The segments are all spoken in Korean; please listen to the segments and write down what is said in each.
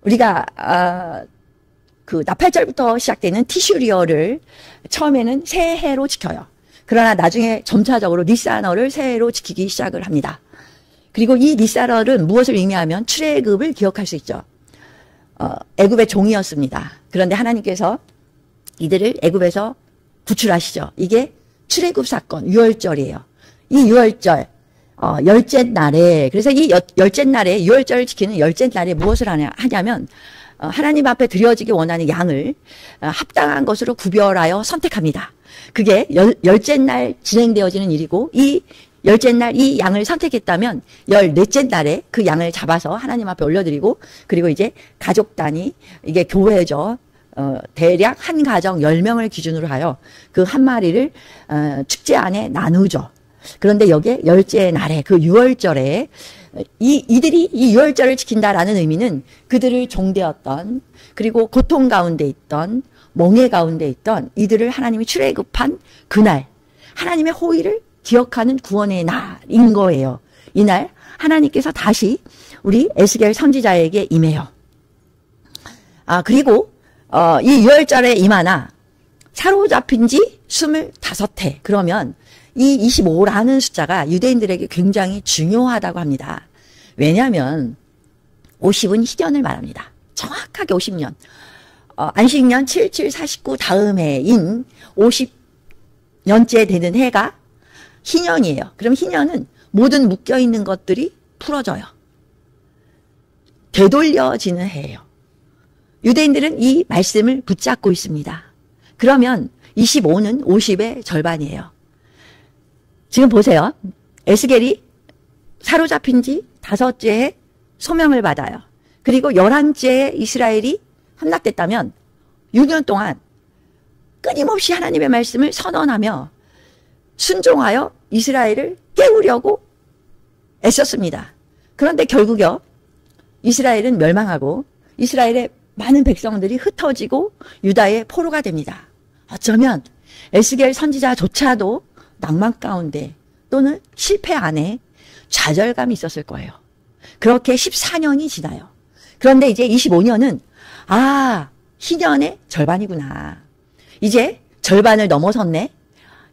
우리가 그 나팔절부터 시작되는 티슈리어를 처음에는 새해로 지켜요. 그러나 나중에 점차적으로 니산월을 새해로 지키기 시작을 합니다. 그리고 이 니산월은 무엇을 의미하면 출애굽을 기억할 수 있죠. 애굽의 종이었습니다. 그런데 하나님께서 이들을 애굽에서 구출하시죠. 이게 출애굽 사건, 유월절이에요. 이 유월절, 열째 날에, 그래서 이 열째 날에, 유월절을 지키는 열째 날에 무엇을 하냐면, 하나님 앞에 드려지기 원하는 양을 합당한 것으로 구별하여 선택합니다. 그게 열째 날 진행되어지는 일이고, 이 열째 날 이 양을 선택했다면, 14째 날에 그 양을 잡아서 하나님 앞에 올려드리고, 그리고 이제 가족 단위, 이게 교회죠. 대략 한 가정 10명을 기준으로 하여 그 한 마리를 축제 안에 나누죠. 그런데 여기에 열째 날에 그 유월절에 이들이 이 유월절을 지킨다라는 의미는 그들을 종되었던, 그리고 고통 가운데 있던, 멍해 가운데 있던 이들을 하나님이 출애굽한 그날, 하나님의 호의를 기억하는 구원의 날인 거예요. 이날 하나님께서 다시 우리 에스겔 선지자에게 임해요. 그리고 이 유월절에 임하나 사로잡힌 지 25해. 그러면 이 25라는 숫자가 유대인들에게 굉장히 중요하다고 합니다. 왜냐하면 50은 희년을 말합니다. 정확하게 50년. 안식년 7749 다음 해인 50년째 되는 해가 희년이에요. 그럼 희년은 모든 묶여있는 것들이 풀어져요. 되돌려지는 해예요. 유대인들은 이 말씀을 붙잡고 있습니다. 그러면 25는 50의 절반이에요. 지금 보세요. 에스겔이 사로잡힌 지 5째에 소명을 받아요. 그리고 11째에 이스라엘이 함락됐다면 6년 동안 끊임없이 하나님의 말씀을 선언하며 순종하여 이스라엘을 깨우려고 애썼습니다. 그런데 결국요, 이스라엘은 멸망하고 이스라엘의 많은 백성들이 흩어지고 유다의 포로가 됩니다. 어쩌면 에스겔 선지자조차도 낭만 가운데 또는 실패 안에 좌절감이 있었을 거예요. 그렇게 14년이 지나요. 그런데 이제 25년은 희년의 절반이구나. 이제 절반을 넘어섰네.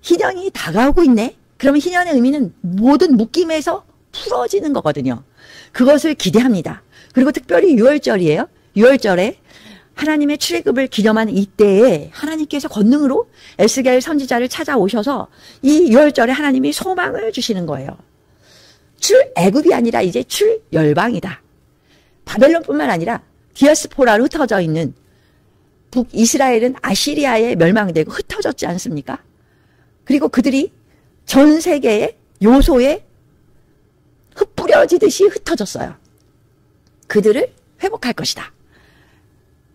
희년이 다가오고 있네. 그러면 희년의 의미는 모든 묶임에서 풀어지는 거거든요. 그것을 기대합니다. 그리고 특별히 유월절이에요. 유월절에 하나님의 출애굽을 기념하는 이때에 하나님께서 권능으로 에스겔 선지자를 찾아오셔서 이 유월절에 하나님이 소망을 주시는 거예요. 출애굽이 아니라 이제 출열방이다. 바벨론뿐만 아니라 디아스포라로 흩어져 있는 북이스라엘은 아시리아에 멸망되고 흩어졌지 않습니까? 그리고 그들이 전 세계의 요소에 흩뿌려지듯이 흩어졌어요. 그들을 회복할 것이다.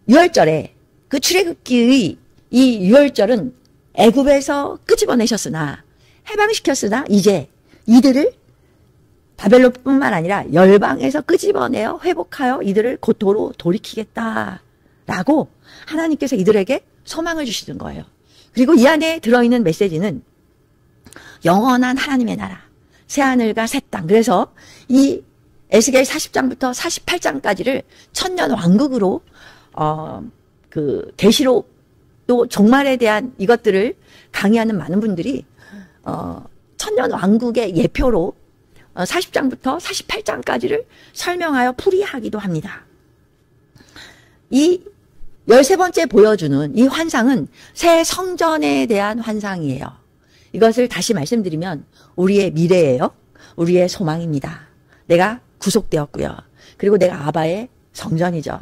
유월절에 그 출애굽기의 이 유월절은 애굽에서 끄집어내셨으나 해방시켰으나 이제 이들을 바벨론뿐만 아니라 열방에서 끄집어내어 회복하여 이들을 고토로 돌이키겠다라고 하나님께서 이들에게 소망을 주시는 거예요. 그리고 이 안에 들어있는 메시지는 영원한 하나님의 나라, 새하늘과 새 땅. 그래서 이 에스겔 40장부터 48장까지를 천년 왕국으로 그 계시록 또 종말에 대한 이것들을 강의하는 많은 분들이 천년 왕국의 예표로 40장부터 48장까지를 설명하여 풀이하기도 합니다. 이 13번째 보여주는 이 환상은 새 성전에 대한 환상이에요. 이것을 다시 말씀드리면 우리의 미래예요. 우리의 소망입니다. 내가 구속되었고요. 그리고 내가 아바의 성전이죠.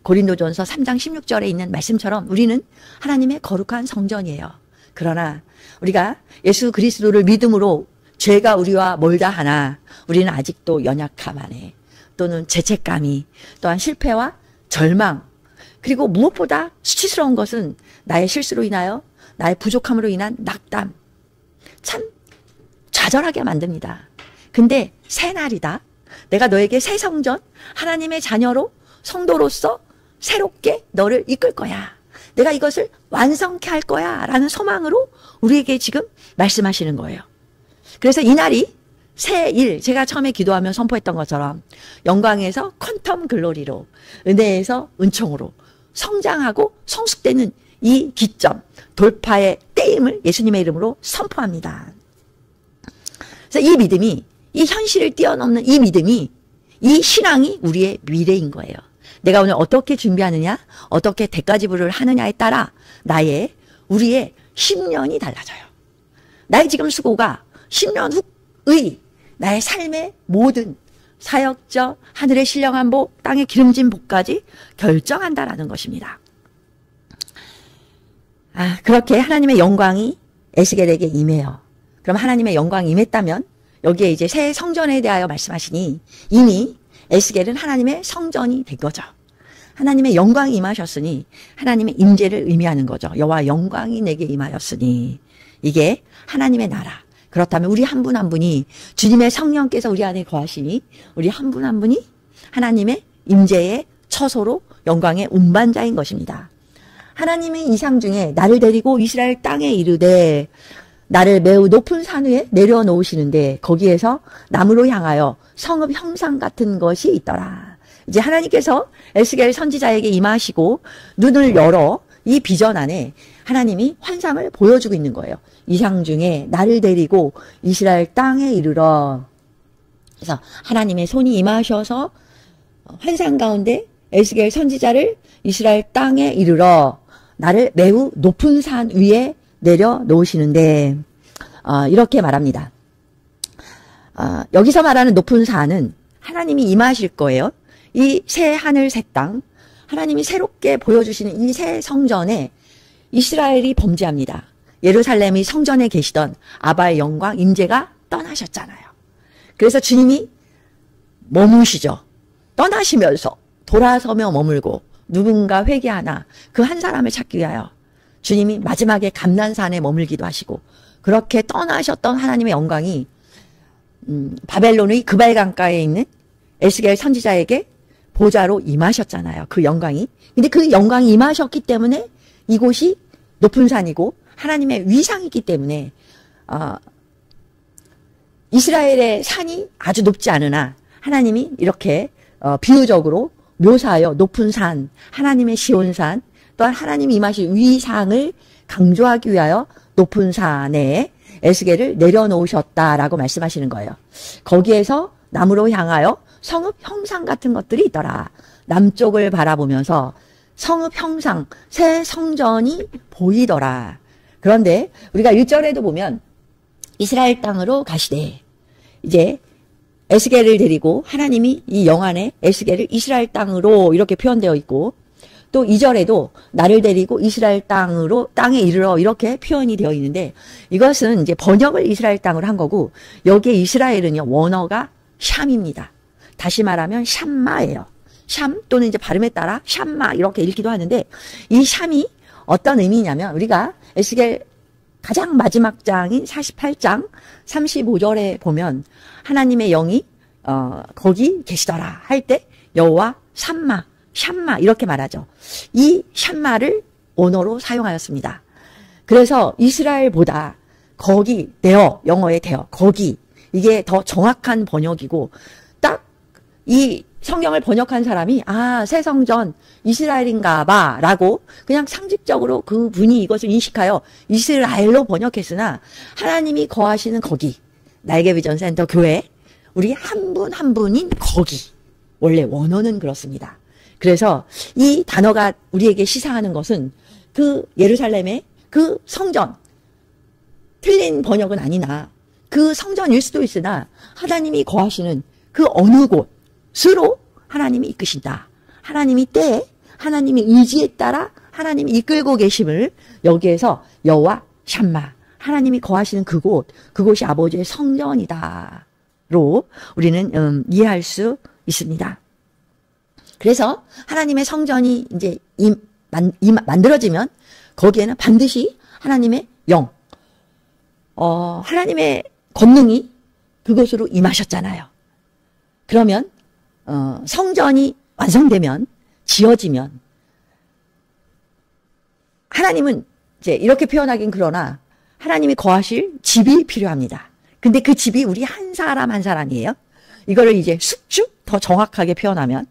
고린도전서 3장 16절에 있는 말씀처럼 우리는 하나님의 거룩한 성전이에요. 그러나 우리가 예수 그리스도를 믿음으로 죄가 우리와 멀다 하나 우리는 아직도 연약함 안에 또는 죄책감이 또한 실패와 절망 그리고 무엇보다 수치스러운 것은 나의 실수로 인하여 나의 부족함으로 인한 낙담 참 좌절하게 만듭니다. 근데 새 날이다. 내가 너에게 새 성전 하나님의 자녀로 성도로서 새롭게 너를 이끌 거야. 내가 이것을 완성케 할 거야 라는 소망으로 우리에게 지금 말씀하시는 거예요. 그래서 이 날이 새 일, 제가 처음에 기도하며 선포했던 것처럼 영광에서 퀀텀 글로리로, 은혜에서 은총으로 성장하고 성숙되는 이 기점, 돌파의 때임을 예수님의 이름으로 선포합니다. 그래서 이 믿음이, 이 현실을 뛰어넘는 이 믿음이, 이 신앙이 우리의 미래인 거예요. 내가 오늘 어떻게 준비하느냐, 어떻게 대가지불을 하느냐에 따라 우리의 10년이 달라져요. 나의 지금 수고가 10년 후의 나의 삶의 모든 사역적, 하늘의 신령한 복, 땅의 기름진 복까지 결정한다라는 것입니다. 그렇게 하나님의 영광이 에스겔에게 임해요. 그럼 하나님의 영광이 임했다면 여기에 이제 새 성전에 대하여 말씀하시니 이미 에스겔은 하나님의 성전이 된 거죠. 하나님의 영광이 임하셨으니 하나님의 임재를 의미하는 거죠. 여호와 영광이 내게 임하였으니 이게 하나님의 나라. 그렇다면 우리 한 분 한 분이 주님의 성령께서 우리 안에 거하시니 우리 한 분 한 분이 하나님의 임재의 처소로 영광의 운반자인 것입니다. 하나님의 이상 중에 나를 데리고 이스라엘 땅에 이르되 나를 매우 높은 산 위에 내려놓으시는데 거기에서 나무로 향하여 성읍 형상 같은 것이 있더라. 이제 하나님께서 에스겔 선지자에게 임하시고 눈을 열어 이 비전 안에 하나님이 환상을 보여주고 있는 거예요. 이상 중에 나를 데리고 이스라엘 땅에 이르러. 그래서 하나님의 손이 임하셔서 환상 가운데 에스겔 선지자를 이스라엘 땅에 이르러 나를 매우 높은 산 위에 내려놓으시는데 이렇게 말합니다. 여기서 말하는 높은 산은 하나님이 임하실 거예요. 이 새 하늘 새 땅, 하나님이 새롭게 보여주시는 이 새 성전에 이스라엘이 범죄합니다. 예루살렘이 성전에 계시던 아바의 영광, 임재가 떠나셨잖아요. 그래서 주님이 머무시죠. 떠나시면서 돌아서며 머물고 누군가 회개하나 그 한 사람을 찾기 위하여 주님이 마지막에 감난산에 머물기도 하시고 그렇게 떠나셨던 하나님의 영광이 바벨론의 그발강가에 있는 에스겔 선지자에게 보좌로 임하셨잖아요. 그 영광이. 근데 그 영광이 임하셨기 때문에 이곳이 높은 산이고 하나님의 위상이기 때문에 이스라엘의 산이 아주 높지 않으나 하나님이 이렇게 비유적으로 묘사하여 높은 산, 하나님의 시온산, 또한 하나님이 임하실 위상을 강조하기 위하여 높은 산에 에스겔을 내려놓으셨다라고 말씀하시는 거예요. 거기에서 나무로 향하여 성읍 형상 같은 것들이 있더라. 남쪽을 바라보면서 성읍 형상, 새 성전이 보이더라. 그런데 우리가 1절에도 보면 이스라엘 땅으로 가시되, 이제 에스겔을 데리고 하나님이 이 영안에 에스겔을 이스라엘 땅으로 이렇게 표현되어 있고, 또 2절에도 나를 데리고 이스라엘 땅에 이르러 이렇게 표현이 되어 있는데, 이것은 이제 번역을 이스라엘 땅으로 한 거고, 여기에 이스라엘은요, 원어가 샴입니다. 다시 말하면 샴마예요. 샴 또는 이제 발음에 따라 샴마 이렇게 읽기도 하는데, 이 샴이 어떤 의미냐면, 우리가 에스겔 가장 마지막 장인 48장 35절에 보면 하나님의 영이 거기 계시더라 할 때 여호와 샴마, 샴마 이렇게 말하죠. 이 샴마를 언어로 사용하였습니다. 그래서 이스라엘보다 거기, 데어, 영어의 데어, 거기, 이게 더 정확한 번역이고, 딱 이 성경을 번역한 사람이 새 성전 이스라엘인가 봐 라고 그냥 상식적으로 그분이 이것을 인식하여 이스라엘로 번역했으나, 하나님이 거하시는 거기, 날개비전센터 교회, 우리 한 분 한 분인 거기, 원래 원어는 그렇습니다. 그래서 이 단어가 우리에게 시사하는 것은 그 예루살렘의 그 성전, 틀린 번역은 아니나 그 성전일 수도 있으나 하나님이 거하시는 그 어느 곳으로 하나님이 이끄신다. 하나님이 때에 하나님의 의지에 따라 하나님이 이끌고 계심을 여기에서 여호와 샴마, 하나님이 거하시는 그곳, 그곳이 아버지의 성전이다로 우리는 이해할 수 있습니다. 그래서 하나님의 성전이 이제 만들어지면 거기에는 반드시 하나님의 영, 하나님의 권능이 그곳으로 임하셨잖아요. 그러면 성전이 완성되면, 지어지면, 하나님은 이제 이렇게 표현하긴 그러나 하나님이 거하실 집이 필요합니다. 근데 그 집이 우리 한 사람 한 사람이에요. 이거를 이제 숙주? 더 정확하게 표현하면.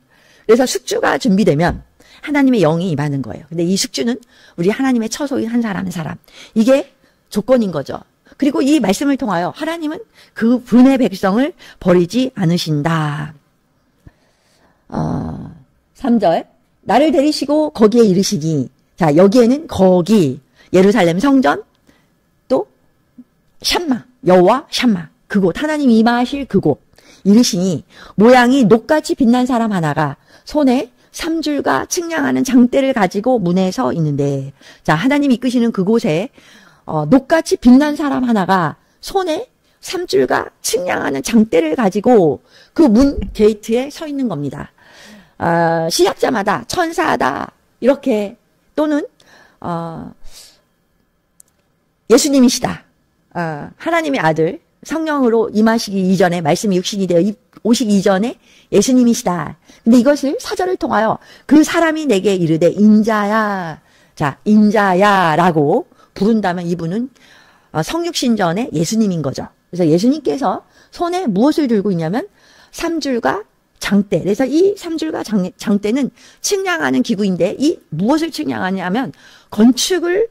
그래서 숙주가 준비되면 하나님의 영이 임하는 거예요. 근데 이 숙주는 우리 하나님의 처소인 한 사람 한 사람. 이게 조건인 거죠. 그리고 이 말씀을 통하여 하나님은 그 분의 백성을 버리지 않으신다. 3절. 나를 데리시고 거기에 이르시니. 자, 여기에는 거기, 예루살렘 성전, 또 샴마, 여호와 샴마. 그곳, 하나님 임하실 그곳. 이르시니 모양이 녹같이 빛난 사람 하나가 손에 3줄과 측량하는 장대를 가지고 문에 서 있는데, 자, 하나님 이끄시는 그곳에 녹같이 빛난 사람 하나가 손에 3줄과 측량하는 장대를 가지고 그 문 게이트에 서 있는 겁니다. 신약자마다 천사다 이렇게, 또는 예수님이시다, 하나님의 아들 성령으로 임하시기 이전에, 말씀이 육신이 되어 오시기 이전에 예수님이시다. 근데 이것을 사절을 통하여 그 사람이 내게 이르되 인자야, 자, 인자야라고 부른다면 이분은 성육신전의 예수님인 거죠. 그래서 예수님께서 손에 무엇을 들고 있냐면 3줄과 장대. 그래서 이 3줄과 장대는 측량하는 기구인데, 이 무엇을 측량하냐면 건축을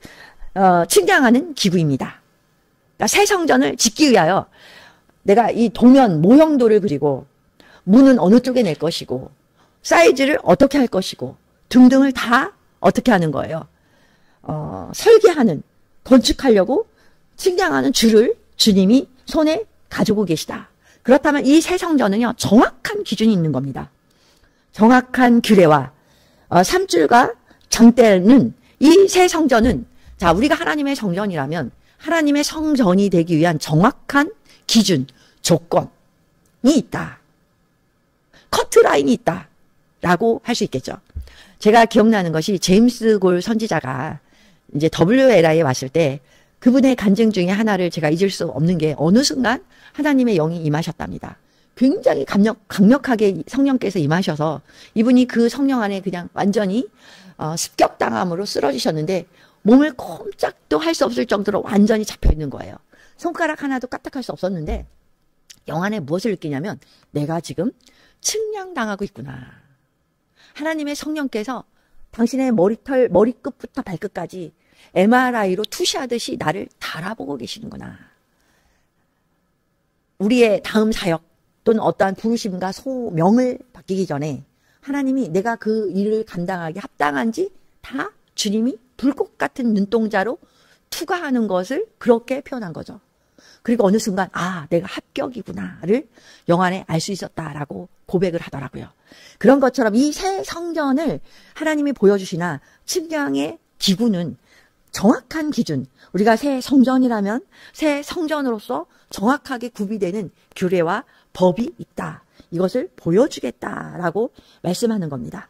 측량하는 기구입니다. 그러니까 새 성전을 짓기 위하여 내가 이 도면 모형도를 그리고 문은 어느 쪽에 낼 것이고 사이즈를 어떻게 할 것이고 등등을 다 어떻게 하는 거예요. 설계하는, 건축하려고 측량하는 줄을 주님이 손에 가지고 계시다. 그렇다면 이 새 성전은요, 정확한 기준이 있는 겁니다. 정확한 규례와 3줄과 장대는, 이 새 성전은, 자, 우리가 하나님의 성전이라면 하나님의 성전이 되기 위한 정확한 기준, 조건이 있다. 커트라인이 있다. 라고 할 수 있겠죠. 제가 기억나는 것이 제임스 골 선지자가 이제 WLI에 왔을 때 그분의 간증 중에 하나를 제가 잊을 수 없는 게, 어느 순간 하나님의 영이 임하셨답니다. 굉장히 강력하게 성령께서 임하셔서 이분이 그 성령 안에 그냥 완전히 습격당함으로 쓰러지셨는데 몸을 꼼짝도 할 수 없을 정도로 완전히 잡혀있는 거예요. 손가락 하나도 까딱할 수 없었는데 영 안에 무엇을 느끼냐면, 내가 지금 측량당하고 있구나. 하나님의 성령께서 당신의 머리끝부터 발끝까지 MRI로 투시하듯이 나를 달아보고 계시는구나. 우리의 다음 사역 또는 어떠한 부르심과 소명을 바뀌기 전에 하나님이 내가 그 일을 감당하기 합당한지 다 주님이 불꽃 같은 눈동자로 투과하는 것을 그렇게 표현한 거죠. 그리고 어느 순간, 아, 내가 합격이구나를 영 안에 알 수 있었다라고 고백을 하더라고요. 그런 것처럼 이 새 성전을 하나님이 보여주시나 측량의 기구는 정확한 기준, 우리가 새 성전이라면 새 성전으로서 정확하게 구비되는 규례와 법이 있다. 이것을 보여주겠다라고 말씀하는 겁니다.